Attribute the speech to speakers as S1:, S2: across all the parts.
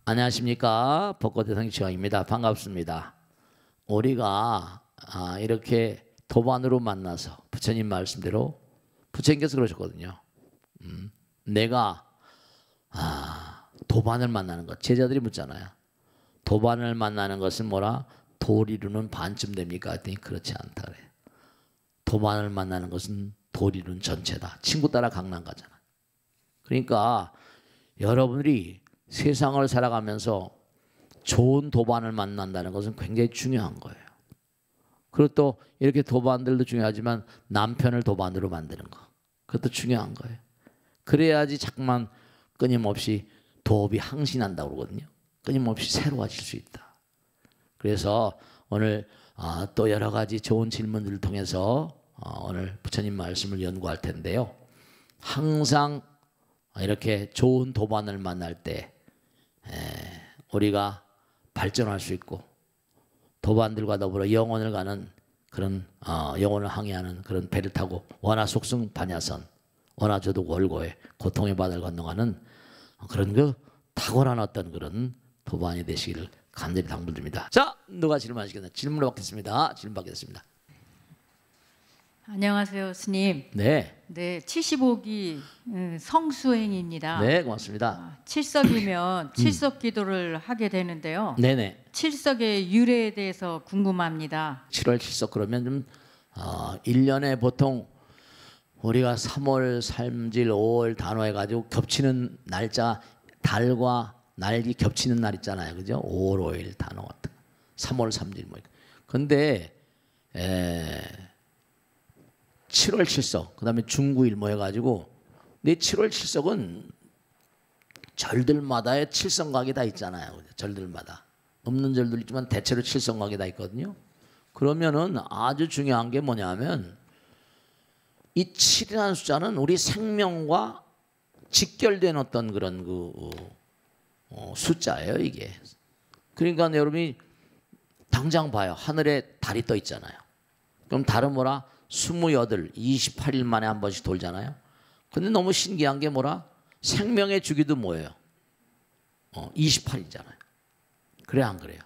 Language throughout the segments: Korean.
S1: 안녕하십니까. 벚꽃대성 지왕입니다. 반갑습니다. 우리가 이렇게 도반으로 만나서 부처님 말씀대로 부처님께서 그러셨거든요. 내가 도반을 만나는 것. 제자들이 묻잖아요. 도반을 만나는 것은 뭐라? 돌 이루는 반쯤 됩니까? 했더니 그렇지 않다 그래. 도반을 만나는 것은 돌 이루는 전체다. 친구 따라 강남 가잖아. 그러니까 여러분들이 세상을 살아가면서 좋은 도반을 만난다는 것은 굉장히 중요한 거예요. 그리고 또 이렇게 도반들도 중요하지만 남편을 도반으로 만드는 거, 그것도 중요한 거예요. 그래야지 자꾸만 끊임없이 도업이 항신한다고 그러거든요. 끊임없이 새로워질 수 있다. 그래서 오늘 또 여러 가지 좋은 질문들을 통해서 오늘 부처님 말씀을 연구할 텐데요. 항상 이렇게 좋은 도반을 만날 때 우리가 발전할 수 있고 도반들과 더불어 영혼을 가는 그런 영혼을 항해하는 그런 배를 타고 원하속승 반야선 원하저도 월고에 고통의 바다를 건너가는 그런 그 탁월한 어떤 그런 도반이 되시기를 간절히 당부드립니다. 자, 누가 질문하시겠나요? 질문을 받겠습니다. 질문 받겠습니다.
S2: 안녕하세요, 스님.
S1: 네.
S2: 네, 75기 성수행입니다.
S1: 네, 고맙습니다.
S2: 칠석이면 칠석 기도를 하게 되는데요.
S1: 네네.
S2: 칠석의 유래에 대해서 궁금합니다.
S1: 7월 7석 그러면 좀 1년에 보통 우리가 3월, 3질, 5월 단호해가지고 겹치는 날짜, 달과 날이 겹치는 날 있잖아요. 그죠? 5월, 5일 단호 같은 3월, 3질 뭐. 근데 7월 7석, 그 다음에 중구일 뭐 해가지고, 근데 7월 7석은 절들마다의 칠성각이 다 있잖아요. 절들마다. 없는 절들 있지만 대체로 칠성각이 다 있거든요. 그러면은 아주 중요한 게 뭐냐면, 이 7이라는 숫자는 우리 생명과 직결된 어떤 그런 숫자예요, 이게. 그러니까 여러분이 당장 봐요. 하늘에 달이 떠 있잖아요. 그럼 달은 뭐라? 28, 28일 만에 한 번씩 돌잖아요. 근데 너무 신기한 게 뭐라? 생명의 주기도 뭐예요? 28이잖아요. 그래 안 그래요?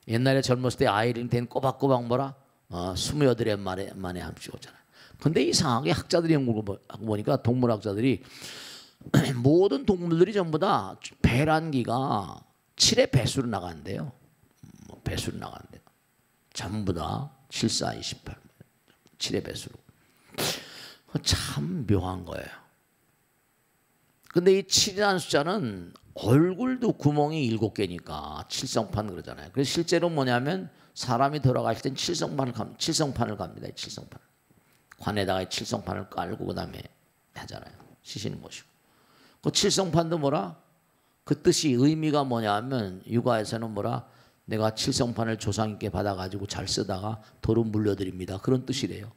S1: 옛날에 젊었을 때 아이린 된 꼬박꼬박 뭐라? 28일 만에 한 번씩 오잖아요. 근데 이상하게 학자들이 연구를 보니까 동물학자들이 모든 동물들이 전부 다 배란기가 7의 배수로 나간대요. 배수로 나간대요. 전부 다 7, 4, 28. 7의 배수로. 참 묘한 거예요. 근데 이 7이라는 숫자는 얼굴도 구멍이 7개니까 칠성판 그러잖아요. 그래서 실제로 뭐냐면 사람이 돌아가실 땐 칠성판을 갑니다. 칠성판. 관에다가 칠성판을 깔고 그 다음에 하잖아요. 쉬시는 곳이고. 그 칠성판도 뭐라? 그 뜻이 의미가 뭐냐면 육아에서는 뭐라? 내가 칠성판을 조상님께 받아가지고 잘 쓰다가 도로 물려드립니다. 그런 뜻이래요.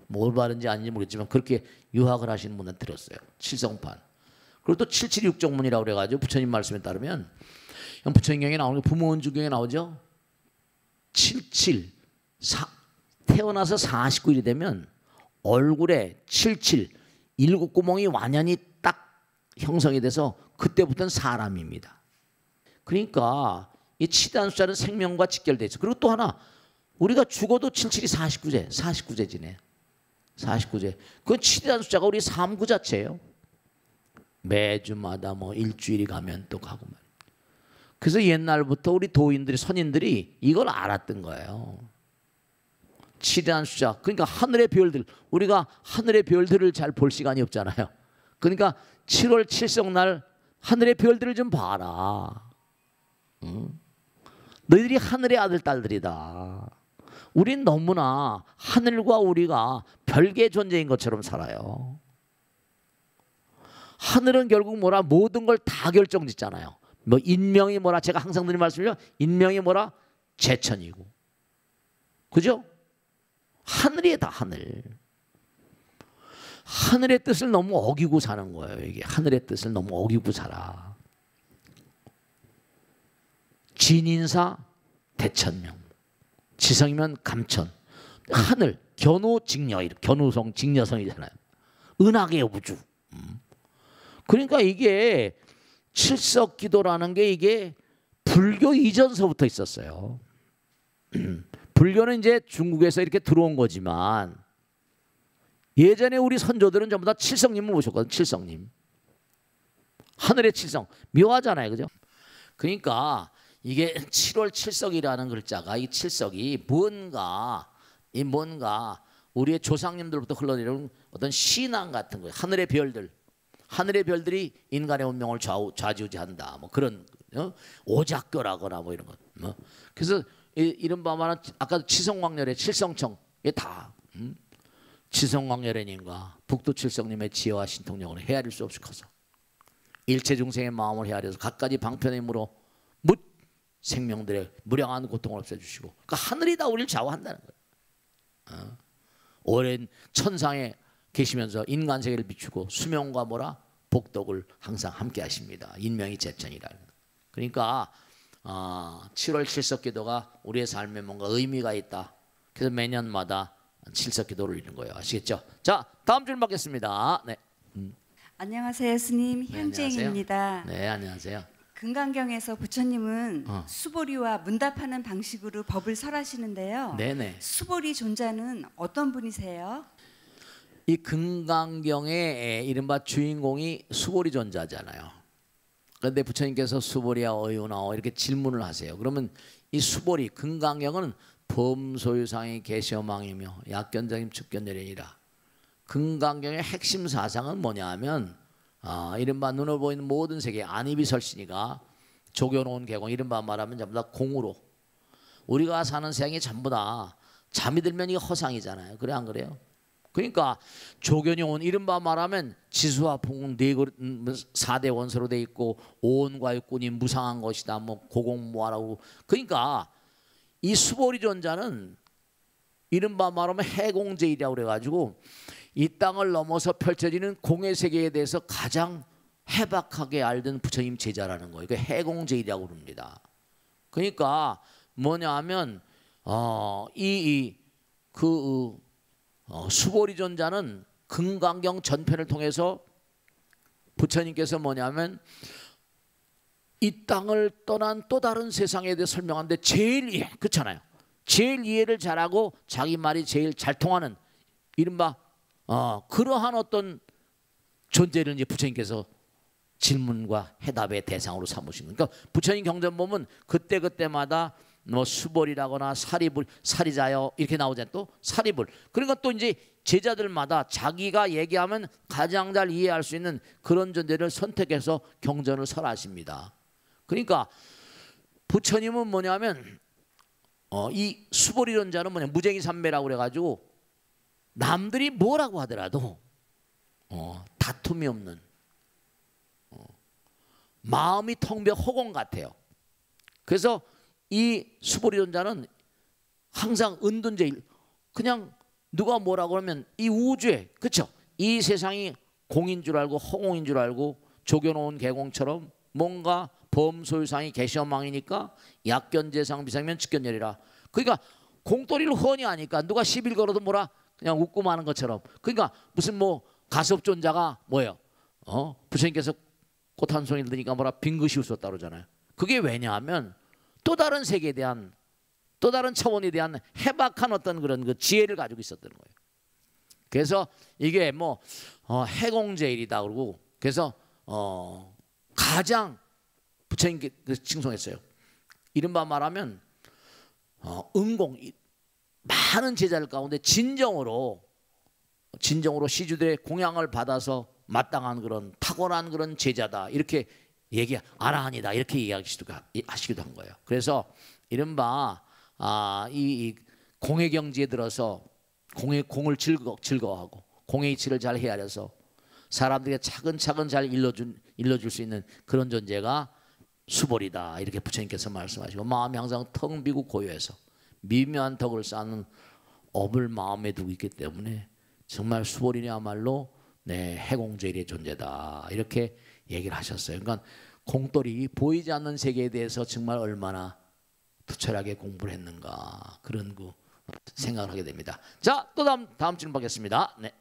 S1: 뭘 바른지 아닌지 모르겠지만 그렇게 유학을 하시는 분은 들었어요. 칠성판. 그리고 또 776정문이라고 그래가지고 부처님 말씀에 따르면 부처님경에 나오는 게 부모원주경에 나오죠. 77 태어나서 49일이 되면 얼굴에 77 7구멍이 완연히 딱 형성이 돼서 그때부터는 사람입니다. 그러니까 이 7이라는 숫자는 생명과 직결되어 있어. 그리고 또 하나 우리가 죽어도 77이 49제 지내. 49제. 그 7이라는 숫자가 우리 삶구 자체예요. 매주마다 뭐 일주일이 가면 또 가고 말이에요. 그래서 옛날부터 우리 도인들이 선인들이 이걸 알았던 거예요. 7이라는 숫자. 그러니까 하늘의 별들. 우리가 하늘의 별들을 잘 볼 시간이 없잖아요. 그러니까 7월 7석 날 하늘의 별들을 좀 봐라. 너희들이 하늘의 아들 딸들이다. 우린 너무나 하늘과 우리가 별개의 존재인 것처럼 살아요. 하늘은 결국 뭐라? 모든 걸 다 결정짓잖아요. 뭐 인명이 뭐라? 제가 항상 드리는 말씀이요. 인명이 뭐라? 제천이고. 그죠? 하늘이다, 하늘. 하늘의 뜻을 너무 어기고 사는 거예요. 이게 하늘의 뜻을 너무 어기고 살아. 진인사 대천명. 지성이면 감천. 하늘, 견우직녀, 견우성, 직녀성이잖아요. 은하계 우주. 그러니까 이게 칠석기도라는 게 이게 불교 이전서부터 있었어요. 불교는 이제 중국에서 이렇게 들어온 거지만 예전에 우리 선조들은 전부 다 칠성님을 모셨거든. 칠성님. 하늘의 칠성. 묘하잖아요. 그죠? 그러니까 이게 7월 칠석이라는 글자가 이 칠석이 뭔가 우리의 조상님들부터 흘러내려온 어떤 신앙 같은 거예요. 하늘의 별들. 하늘의 별들이 인간의 운명을 좌지우지한다. 뭐 그런 오작교라거나 뭐 이런 것. 그래서 이른바 말한 아까 치성왕렬의 칠성청 이게 다 치성왕렬의님과 북두칠성님의 지혜와 신통력으로 헤아릴 수 없이 커서 일체 중생의 마음을 헤아려서 갖가지 방편의 힘으로 묻 생명들의 무량한 고통을 없애주시고 그러니까 하늘이 다 우리를 좌우한다는 거예요. 오랜 천상에 계시면서 인간 세계를 비추고 수명과 뭐라 복덕을 항상 함께 하십니다. 인명이 제천이라. 그러니까 7월 칠석기도가 우리의 삶에 뭔가 의미가 있다. 그래서 매년마다 칠석기도를 올리는 거예요. 아시겠죠? 자, 다음 줄 받겠습니다. 네.
S3: 안녕하세요, 스님.
S1: 네,
S3: 현재인입니다.
S1: 네, 안녕하세요.
S3: 금강경에서 부처님은 수보리와 문답하는 방식으로 법을 설하시는데요.
S1: 네네.
S3: 수보리 존자는 어떤 분이세요?
S1: 이 금강경의 이른바 주인공이 수보리 존자잖아요. 그런데 부처님께서 수보리야 어이오나오 이렇게 질문을 하세요. 그러면 이 수보리 금강경은 범소유상의 계시어망이며 약견적인 측견내리니라. 금강경의 핵심 사상은 뭐냐 하면 이른바 눈으로 보이는 모든 세계 안이비설신이가 조겨놓은 개공 이른바 말하면 전부 다 공으로 우리가 사는 세상이 전부 다 잠이 들면 이게 허상이잖아요. 그래 안 그래요? 그러니까 조견이 온 이른바 말하면 지수와 풍 4대 원소로 돼 있고 오온과 육군이 무상한 것이다. 뭐 고공무화라고. 그러니까 이 수보리 존자는 이른바 말하면 해공제이라고 그래가지고 이 땅을 넘어서 펼쳐지는 공의 세계에 대해서 가장 해박하게 알던 부처님 제자라는 거예요. 그 해공제이라고 부릅니다. 그러니까 뭐냐 하면 수보리 존자는 금강경 전편을 통해서 부처님께서 뭐냐면 이 땅을 떠난 또 다른 세상에 대해 설명하는데 제일 이해, 그렇잖아요. 제일 이해를 잘하고 자기 말이 제일 잘 통하는 이른바 그러한 어떤 존재를 이제 부처님께서 질문과 해답의 대상으로 삼으신 거예요. 그러니까 부처님 경전 보면 그때마다 뭐 수벌이라거나 사리자여 이렇게 나오잖아요. 또 사리불. 그러니까 또 이제 제자들마다 자기가 얘기하면 가장 잘 이해할 수 있는 그런 존재를 선택해서 경전을 설하십니다. 그러니까 부처님은 뭐냐면 이 수보리론자는 뭐냐 무쟁이 삼매라고 그래가지고 남들이 뭐라고 하더라도 다툼이 없는 마음이 텅 비어 허공 같아요. 그래서 이 수보리론자는 항상 은둔제일 그냥 누가 뭐라고 하면 이 우주에 그렇죠? 이 세상이 공인 줄 알고 허공인 줄 알고 조겨놓은 개공처럼 뭔가 범소유상이 개시어망이니까 약견재상 비상면 측견열이라. 그러니까 공돌이를 훤히 하니까 누가 시비를 걸어도 뭐라 그냥 웃고 마는 것처럼. 그러니까 무슨 뭐 가섭존자가 뭐예요? 부처님께서 꽃 한 송이를 드니까 뭐라 빙긋이 웃었다 그러잖아요. 그게 왜냐하면 또 다른 세계에 대한 또 다른 차원에 대한 해박한 어떤 그런 그 지혜를 가지고 있었던 거예요. 그래서 이게 뭐 해공제일이다 그러고 그래서 가장 부처님께 칭송했어요. 이른바 말하면 은공 많은 제자들 가운데 진정으로 시주들의 공양을 받아서 마땅한 그런 탁월한 그런 제자다 이렇게 아라한이다 이렇게 얘기하시기도 한 거예요. 그래서 이른바 이 공의 경지에 들어서 공을 즐거워하고 공의 이치를 잘 헤아려서 사람들에게 차근차근 잘 일러줄 수 있는 그런 존재가 수보리다 이렇게 부처님께서 말씀하시고 마음이 항상 텅 비고 고요해서 미묘한 덕을 쌓는 업을 마음에 두고 있기 때문에 정말 수보리야말로 해공제일의 존재다 이렇게 얘기를 하셨어요. 그러니까 공돌이 보이지 않는 세계에 대해서 정말 얼마나 투철하게 공부를 했는가 그런 생각을 하게 됩니다. 자, 또 다음 질문 받겠습니다. 네.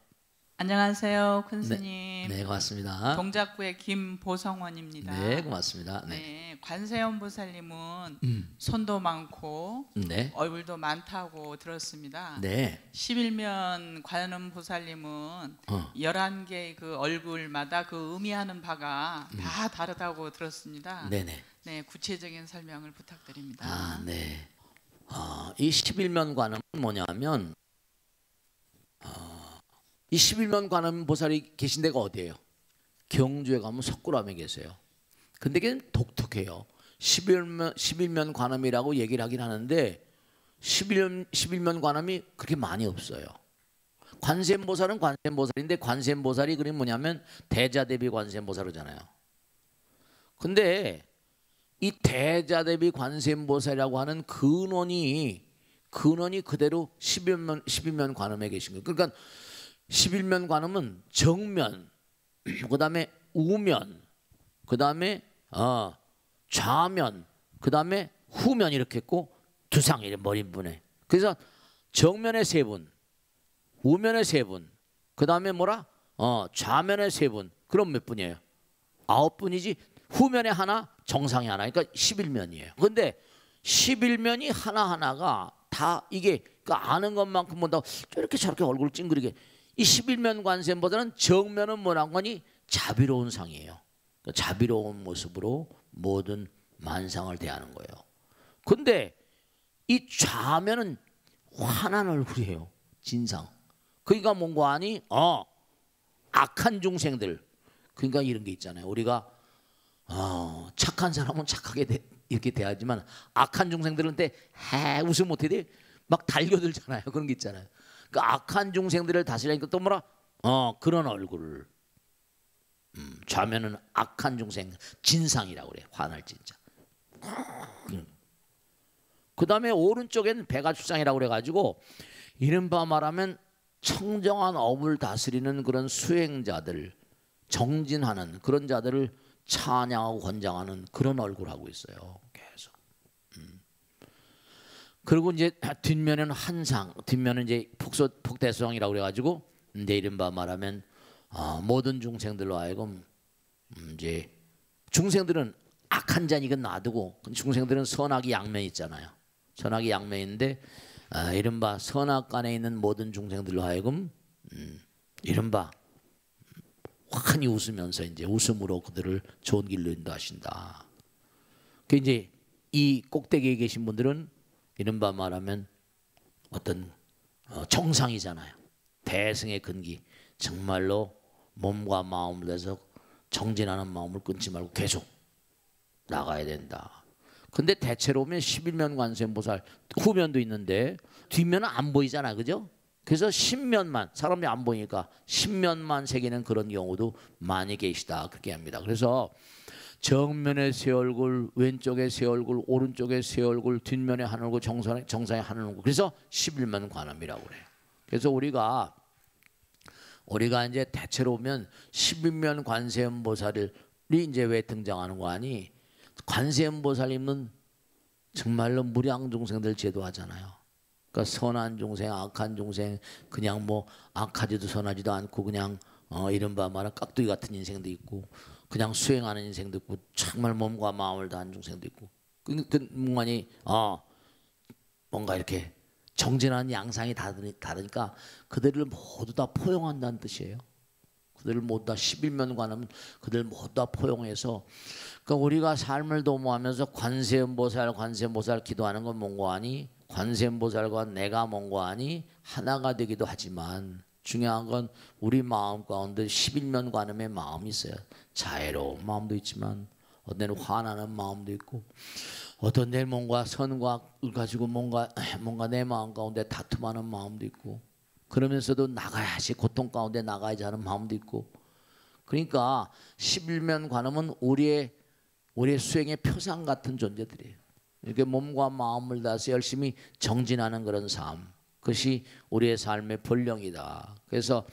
S2: 안녕하세요, 큰 스님.
S1: 네, 고맙습니다.
S2: 동작구의 김보성원입니다.
S1: 네, 고맙습니다. 네.
S2: 네, 관세음 보살님은 손도 많고
S1: 네.
S2: 얼굴도 많다고 들었습니다.
S1: 네.
S2: 11면 관음 보살님은 11개의 그 얼굴마다 그 의미하는 바가 다 다르다고 들었습니다.
S1: 네네.
S2: 네, 구체적인 설명을 부탁드립니다.
S1: 아, 네. 이 11면 관음은 뭐냐면 이 11면 관음 보살이 계신 데가 어디예요? 경주에 가면 석굴암에 계세요. 근데 걔는 독특해요. 11면 관음이라고 얘기를 하긴 하는데 11면 관음이 그렇게 많이 없어요. 관세음보살은 관세음보살인데 관세음보살이 그림 뭐냐면 대자대비 관세음보살이잖아요. 근데 이 대자대비 관세음보살이라고 하는 근원이 그대로 11면 관음에 계신 거예요. 그러니까 11면 관음은 정면, 그다음에 우면, 그다음에 좌면, 그다음에 후면 이렇게 있고 두상 이렇게 머리분에. 그래서 정면에 세 분, 우면에 세 분, 그다음에 뭐라? 좌면에 세 분. 그럼 몇 분이에요? 9분이지. 후면에 하나, 정상에 하나. 그러니까 11면이에요. 근데 11면이 하나하나가 다 이게 그러니까 아는 것만큼 본다고 저렇게 얼굴 찡그리게. 이 11면 관세음보다는 정면은 뭐라고 하니 자비로운 상이에요. 그러니까 자비로운 모습으로 모든 만상을 대하는 거예요. 근데 이 좌면은 환한 얼굴이에요. 진상. 그러니까 뭔가 하니 악한 중생들. 그러니까 이런 게 있잖아요. 우리가 착한 사람은 착하게 이렇게 대하지만 악한 중생들은 웃음 못해 막 달겨들잖아요. 그런 게 있잖아요. 그 악한 중생들을 다스리니까 또 뭐라? 그런 얼굴을 좌면은 악한 중생 진상이라고 그래. 환할 진짜. 그 다음에 오른쪽에는 백아출상이라고 그래가지고 이른바 말하면 청정한 업을 다스리는 그런 수행자들, 정진하는 그런 자들을 찬양하고 권장하는 그런 얼굴 하고 있어요. 계속. 그리고 이제 뒷면에는 한상, 뒷면은 이제 폭대수상이라고 그래가지고 이제 이른바 말하면 모든 중생들로 하여금 이제 중생들은 악한 자니까 놔두고 중생들은 선악이 양면 있잖아요. 선악이 양면인데 이른바 선악간에 있는 모든 중생들로 하여금 이른바 환히 웃으면서 이제 웃음으로 그들을 좋은 길로 인도하신다. 그 이제 이 꼭대기에 계신 분들은 이른바 말하면 어떤 정상이잖아요. 대승의 근기. 정말로 몸과 마음을 내서 정진하는 마음을 끊지 말고 계속 나가야 된다. 근데 대체로 보면 11면 관세음보살 후면도 있는데 뒷면은 안 보이잖아. 그죠? 그래서 10면만 사람이 안 보이니까 10면만 새기는 그런 경우도 많이 계시다. 그렇게 합니다. 그래서 정면에 세 얼굴, 왼쪽에 세 얼굴, 오른쪽에 세 얼굴, 뒷면에 한 얼굴, 정상에 한 얼굴. 그래서 11면 관음이라고 그래요. 그래서 우리가 이제 대체로 보면 11면 관세음보살이 이제 왜 등장하는 거 아니? 관세음보살님은 정말로 무량 중생들 제도하잖아요. 그러니까 선한 중생, 악한 중생, 그냥 뭐 악하지도 선하지도 않고 그냥 이른바 말하는 깍두기 같은 인생도 있고 그냥 수행하는 인생도 있고 정말 몸과 마음을 다한 중생도 있고 그 뭔가니 뭔가 이렇게 정진하는 양상이 다르니까 그들을 모두 다 포용한다는 뜻이에요. 그들을 모두 다 11면 관하면 그들 모두 다 포용해서 그러니까 우리가 삶을 도모하면서 관세음보살 기도하는 건 뭔가 하니 관세음보살과 내가 뭔가 하니 하나가 되기도 하지만 중요한 건 우리 마음 가운데 11면 관음의 마음이 있어요. 자애로운 마음도 있지만 어떤 데는 화나는 마음도 있고 어떤 데는 뭔가 선과를 가지고 뭔가 내 마음 가운데 다툼하는 마음도 있고 그러면서도 나가야지 고통 가운데 나가야지 하는 마음도 있고 그러니까 11면 관음은 우리의 수행의 표상 같은 존재들이에요. 이렇게 몸과 마음을 다해서 열심히 정진하는 그런 삶 그것이 우리의 삶의 본령이다. 그래서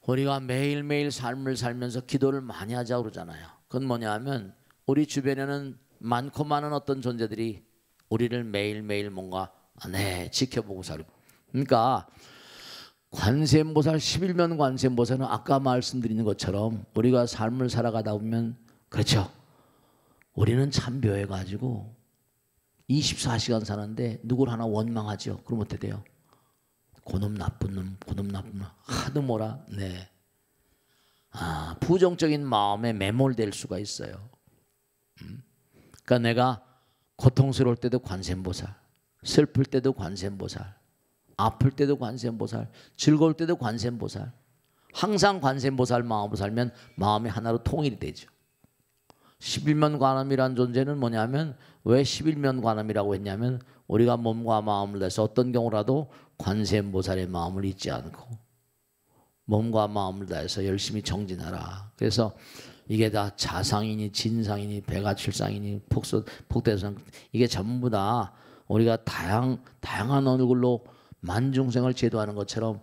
S1: 우리가 매일매일 삶을 살면서 기도를 많이 하자고 그러잖아요. 그건 뭐냐면 우리 주변에는 많고 많은 어떤 존재들이 우리를 매일매일 뭔가 지켜보고 살고 그러니까 관세음보살 11면 관세음보살은 아까 말씀드리는 것처럼 우리가 삶을 살아가다 보면 그렇죠. 우리는 참 묘해가지고 24시간 사는데 누굴 하나 원망하죠. 그럼 어떻게 돼요? 그놈 나쁜 놈, 그놈 나쁜 놈 하도 뭐라. 네. 부정적인 마음에 매몰될 수가 있어요. 그러니까 내가 고통스러울 때도 관세음보살, 슬플 때도 관세음보살, 아플 때도 관세음보살, 즐거울 때도 관세음보살. 항상 관세음보살 마음으로 살면 마음이 하나로 통일이 되죠. 11면 관음이란 존재는 뭐냐면 왜 11면 관음이라고 했냐면 우리가 몸과 마음을 다해서 어떤 경우라도 관세음보살의 마음을 잊지 않고 몸과 마음을 다해서 열심히 정진하라. 그래서 이게 다 자상이니 진상이니 배가칠상이니 폭대상 이게 전부 다 우리가 다양한 얼굴로 만중생을 제도하는 것처럼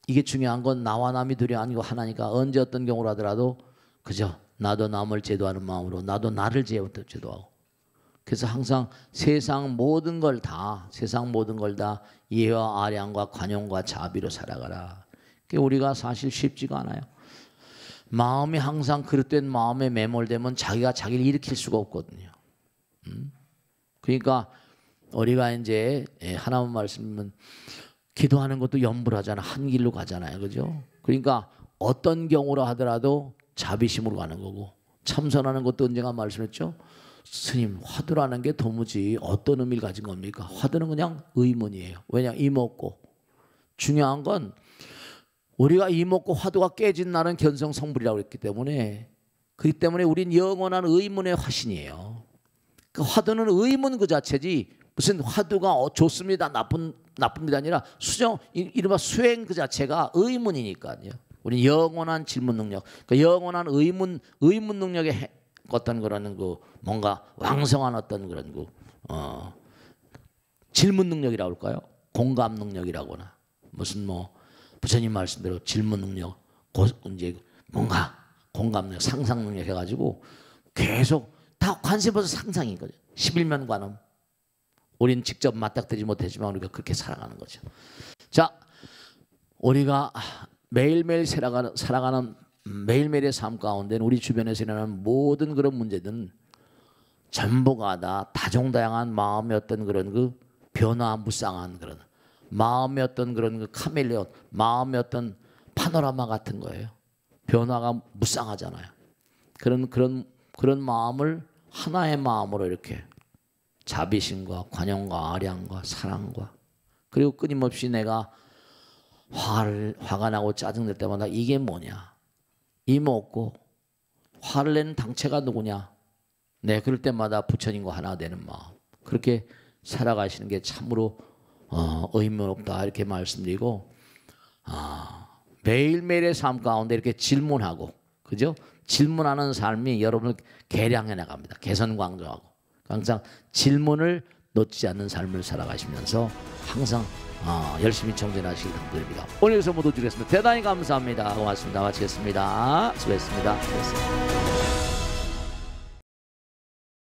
S1: 이게 중요한 건 나와 남이 둘이 아니고 하나니까 언제 어떤 경우로 하더라도 그죠? 나도 남을 제도하는 마음으로 나도 나를 제도하고 그래서 항상 세상 모든 걸 다 이해와 아량과 관용과 자비로 살아가라. 그게 우리가 사실 쉽지가 않아요. 마음이 항상 그릇된 마음에 매몰되면 자기가 자기를 일으킬 수가 없거든요. 그러니까 우리가 이제 하나만 말씀은 기도하는 것도 염불하잖아. 한 길로 가잖아요. 그죠? 그러니까 어떤 경우로 하더라도 자비심으로 가는 거고 참선하는 것도 언젠가 말씀했죠. 스님 화두라는 게 도무지 어떤 의미를 가진 겁니까? 화두는 그냥 의문이에요. 왜냐 이먹고 중요한 건 우리가 이먹고 화두가 깨진 날은 견성성불이라고 했기 때문에 그렇기 때문에 우린 영원한 의문의 화신이에요. 그 화두는 의문 그 자체지 무슨 화두가 좋습니다 나쁩니다 아니라 이른바 수행 그 자체가 의문이니까요. 우린 영원한 질문 능력, 그 영원한 의문 능력의 어떤 그런 그 뭔가 왕성한 어떤 그런 그 질문 능력이라고 할까요? 공감 능력이라거나 무슨 뭐 부처님 말씀대로 질문 능력, 이제 뭔가 공감 능력, 상상 능력 해가지고 계속 다 관세음보살 상상인 거죠. 11면 관음. 우린 직접 맞닥뜨리지 못했지만 우리가 그렇게 살아가는 거죠. 자, 우리가 매일매일 살아가는 매일매일의 삶 가운데는 우리 주변에서 일어나는 모든 그런 문제들은 전부가 다 다종다양한 마음의 어떤 그런 그 변화무쌍한 그런 마음의 어떤 그런 그 카멜레온, 마음의 어떤 파노라마 같은 거예요. 변화가 무쌍하잖아요. 그런 마음을 하나의 마음으로 이렇게 자비심과 관용과 아량과 사랑과 그리고 끊임없이 내가 화가 나고 짜증낼 때마다 이게 뭐냐? 이먹고 화를 내는 당체가 누구냐? 네, 그럴 때마다 부처님과 하나 되는 마음. 그렇게 살아가시는 게 참으로 의문 없다 이렇게 말씀드리고 매일매일의 삶 가운데 이렇게 질문하고 그죠? 질문하는 삶이 여러분을 개량해 나갑니다. 개선광정하고 항상 질문을 놓지 않는 삶을 살아가시면서 항상 열심히 정진하시길 당부드립니다. 오늘 여기서 모두 드리겠습니다. 대단히 감사합니다. 고맙습니다. 마치겠습니다. 수고했습니다.